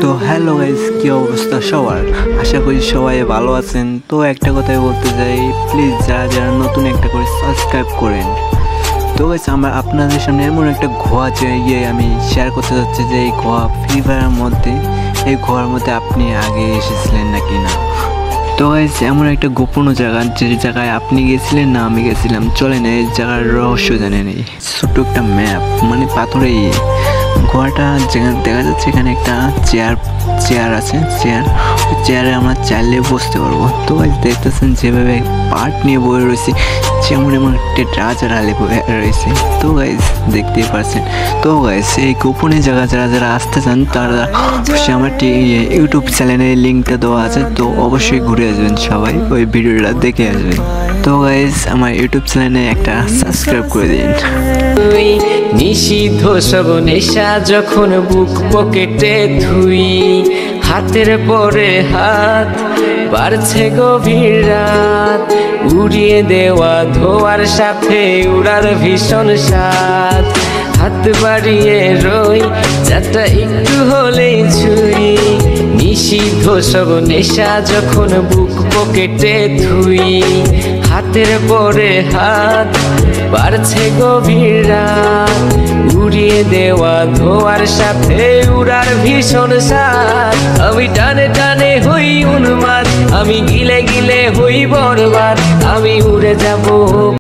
তো hello guys, কি অবস্থা সবার? আশা করি সবাই ভালো আছেন। তো একটা কথাই বলতে চাই, প্লিজ যারা যারা নতুন একটা করে সাবস্ক্রাইব করেন। তো গাইস, আমরা আপনাদের সামনে এমন একটা ঘোয়া আমি শেয়ার করতে যাচ্ছি যে এই ঘোয়া ফ্রি ফায়ারের মধ্যে, এই ঘোয়ার মধ্যে আপনি আগে এসেছিলেন নাকি না। তো গাইস, এমন একটা গোপন জায়গা যে জায়গায় আপনি গেছিলেন না আমি গেছিলাম, চলেন এই জায়গার রহস্য জানেন। এই ছোট্ট একটা ম্যাপ, মানে পাথরে ঘোড়াটা যেখানে দেখা যাচ্ছে, এখানে একটা চেয়ার আছে। চেয়ারে আমরা চাইলে বসতে পারবো। তো গাইস, দেখতেছেন যেভাবে পার্ট নিয়ে বয়ে রয়েছে, যেমন এমন একটা রাজার আলে বয়ে রয়েছে। তো গাইস, দেখতেই পাচ্ছেন। তো গাইস, এই গোপনে জায়গা যারা যারা আসতে চান তারা অবশ্যই আমার ইউটিউব চ্যানেলের লিঙ্কটা দেওয়া আছে, তো অবশ্যই ঘুরে আসবেন সবাই, ওই ভিডিওটা দেখে আসবেন। তো গাইস, আমার ইউটিউব চ্যানেলে একটা সাবস্ক্রাইব করে দিন। নিষিদ্ধ সব নেশা যখন বুক পকেটে থুই, হাতের পরে হাত বাড়ছে গভীর রাত, উড়িয়ে দেওয়া ধোয়ার সাথে উড়ার ভীষণ স্বাদ, হাত বাড়িয়ে রই যাটা একটু হলেই ছুঁই। নিষিদ্ধ সব নেশা যখন বুক পকেটে থুই, হাতের পরে হাত বাড়ছে গভীর রাত, উড়িয়ে দেওয়া ধোয়ার সাথে উড়ার ভীষণ স্বাদ। আমি টানে টানে হই উন্মাদ, আমি গিলে গিলে হই বরবাদ, আমি উড়ে যাব